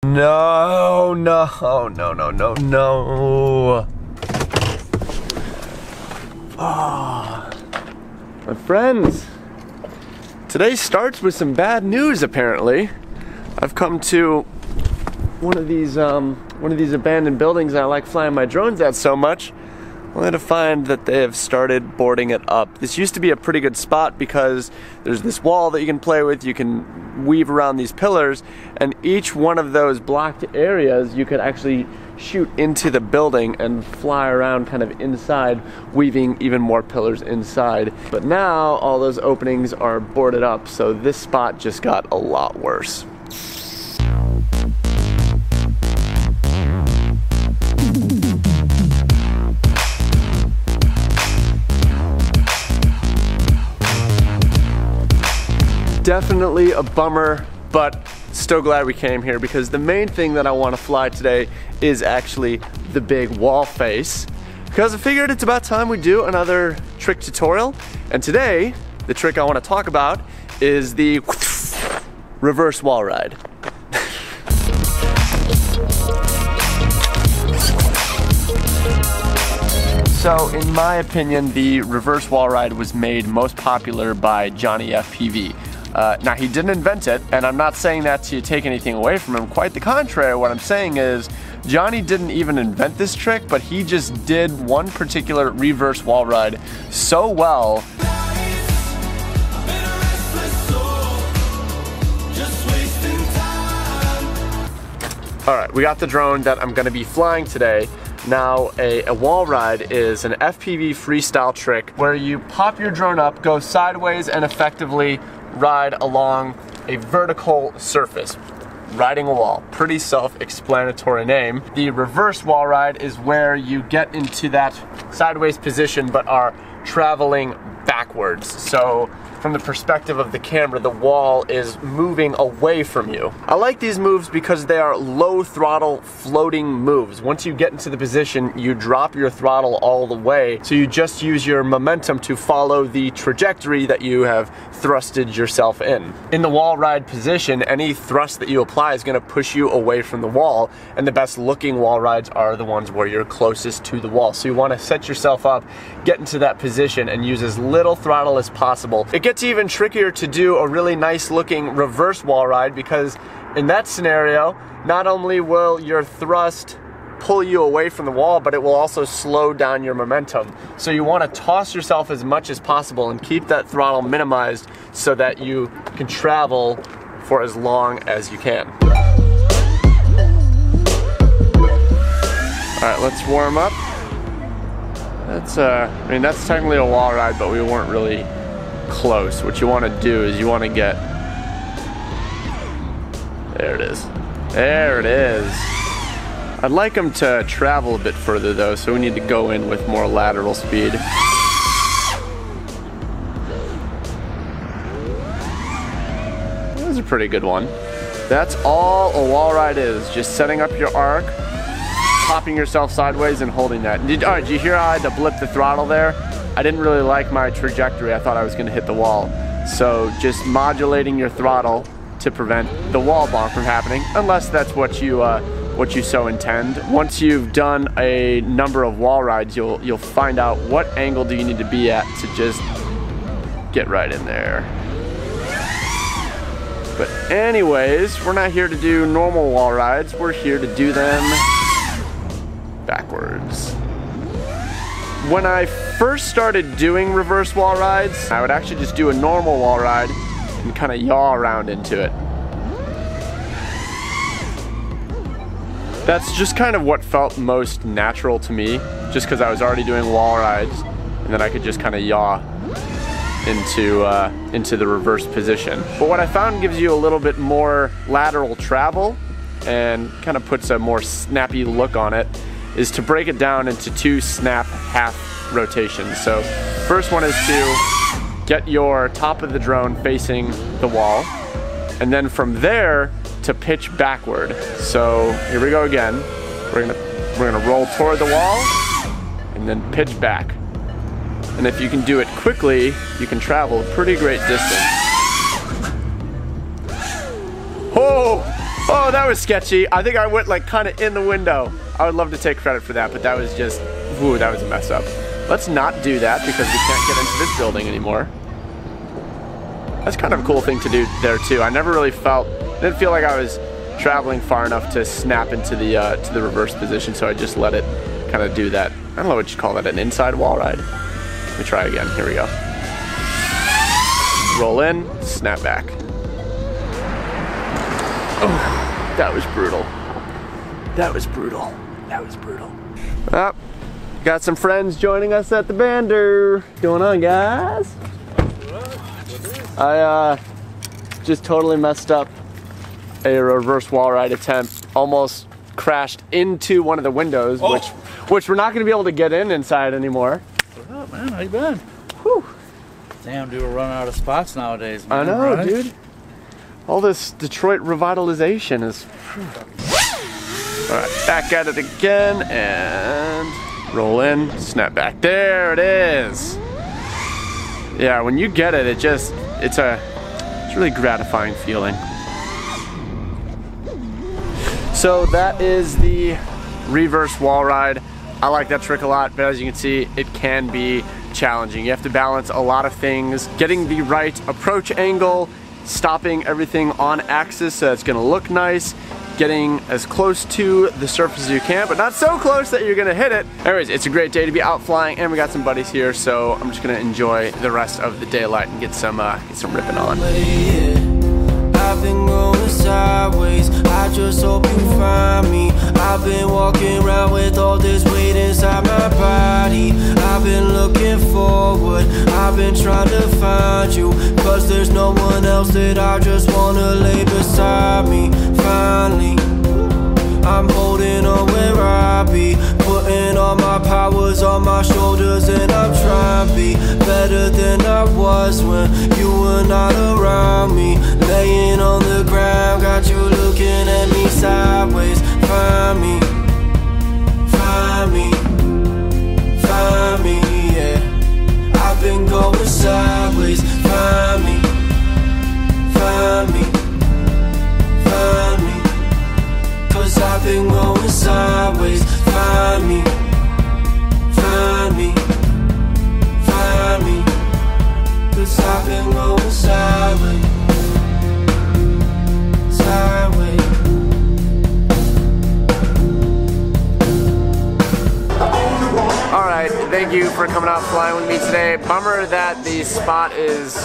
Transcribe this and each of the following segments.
No, no, no, no, no, no. Ah, my friends, today starts with some bad news apparently. I've come to one of these abandoned buildings I like flying my drones at so much, only to find that they have started boarding it up. This used to be a pretty good spot because there's this wall that you can play with, you can weave around these pillars, and each one of those blocked areas you could actually shoot into the building and fly around kind of inside, weaving even more pillars inside. But now all those openings are boarded up, so this spot just got a lot worse. Definitely a bummer, but still glad we came here because the main thing that I want to fly today is actually the big wall face, because I figured it's about time we do another trick tutorial. And today, the trick I want to talk about is the reverse wall ride. So in my opinion, the reverse wall ride was made most popular by Johnny FPV. Now he didn't invent it, and I'm not saying that to take anything away from him. Quite the contrary, what I'm saying is Johnny didn't even invent this trick, but he just did one particular reverse wall ride so well. Alright, we got the drone that I'm going to be flying today. Now, a wall ride is an FPV freestyle trick where you pop your drone up, go sideways, and effectively ride along a vertical surface, riding a wall. Pretty self-explanatory name. The reverse wall ride is where you get into that sideways position but are traveling backwards. So from the perspective of the camera, the wall is moving away from you. I like these moves because they are low throttle floating moves. Once you get into the position, you drop your throttle all the way, so you just use your momentum to follow the trajectory that you have thrusted yourself in. In the wall ride position, any thrust that you apply is going to push you away from the wall, and the best looking wall rides are the ones where you're closest to the wall. So you want to set yourself up, get into that position, and use as little throttle as possible. It gets even trickier to do a really nice looking reverse wall ride because in that scenario, not only will your thrust pull you away from the wall, but it will also slow down your momentum. So you want to toss yourself as much as possible and keep that throttle minimized so that you can travel for as long as you can. All right, let's warm up. That's I mean, that's technically a wall ride, but we weren't really close. What you want to do is you want to get, there it is. There it is. I'd like them to travel a bit further though, so we need to go in with more lateral speed. That was a pretty good one. That's all a wall ride is, just setting up your arc, popping yourself sideways and holding that. Alright, did you hear how I had to blip the throttle there? I didn't really like my trajectory. I thought I was going to hit the wall. So just modulating your throttle to prevent the wall bonk from happening, unless that's what you so intend. Once you've done a number of wall rides, you'll find out what angle do you need to be at to just get right in there. But anyways, we're not here to do normal wall rides. We're here to do them backwards. When I first started doing reverse wall rides, I would actually just do a normal wall ride and kind of yaw around into it. That's just kind of what felt most natural to me, just because I was already doing wall rides, and then I could just kind of yaw into the reverse position. But what I found gives you a little bit more lateral travel and kind of puts a more snappy look on it is to break it down into two snap half rotations. So first one is to get your top of the drone facing the wall, and then from there to pitch backward. So here we go again. We're gonna roll toward the wall and then pitch back. And if you can do it quickly, you can travel a pretty great distance. Oh, that was sketchy. I think I went like kind of in the window. I would love to take credit for that, but that was just, ooh, that was a mess up. Let's not do that because we can't get into this building anymore. That's kind of a cool thing to do there too. I never really didn't feel like I was traveling far enough to snap into the reverse position, so I just let it kind of do that. I don't know what you call that, an inside wall ride. Let me try again, here we go. Roll in, snap back. Oh, that was brutal. That was brutal. That was brutal. Oh, got some friends joining us at the Bander. What's going on, guys? I just totally messed up a reverse wall ride attempt. Almost crashed into one of the windows, which we're not going to be able to get inside anymore. What's up, man? How you been? Whew. Damn, dude, we're running out of spots nowadays, man. I know, right? dude. All this Detroit revitalization is... All right, back at it again, and roll in, snap back. There it is. Yeah, when you get it, it's a really gratifying feeling. So that is the reverse wall ride. I like that trick a lot, but as you can see, it can be challenging. You have to balance a lot of things, getting the right approach angle, stopping everything on axis so it's gonna look nice, getting as close to the surface as you can, but not so close that you're gonna hit it. Anyways, it's a great day to be out flying, and we got some buddies here, so I'm just gonna enjoy the rest of the daylight and get some ripping on. I've been going sideways, I just hope you find me. I've been walking around with all this weight inside my body. I've been looking forward, I've been trying to find you, cause there's no one else that I just wanna lay beside me. Finally, I'm holding on where I be, putting all my powers on my shoulders, and I'm trying to be better than I was when you were not around me. Laying on the ground, got you looking at me sideways. Find me, find me, find me, yeah. I've been going sideways. Find me, find me, find me, cause I've been going sideways. Find me, find me, find me, cause I've been going sideways. Sideways. Alright, thank you for coming out flying with me today. Bummer that the spot is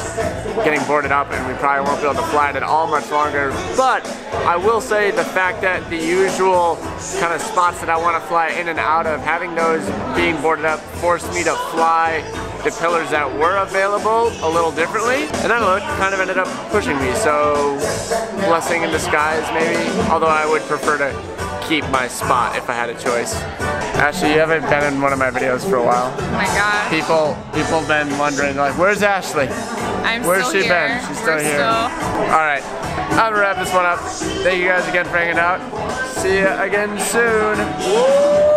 getting boarded up and we probably won't be able to fly it at all much longer, but I will say the fact that the usual kind of spots that I want to fly in and out of, having those being boarded up forced me to fly the pillars that were available a little differently, and that kind of ended up pushing me, so blessing in disguise maybe, although I would prefer to keep my spot if I had a choice. Ashley, you haven't been in one of my videos for a while. Oh my god. People have been wondering, like, where's Ashley? Where's she been? She's still here. Alright, I'm gonna wrap this one up. Thank you guys again for hanging out. See you again soon. Woo!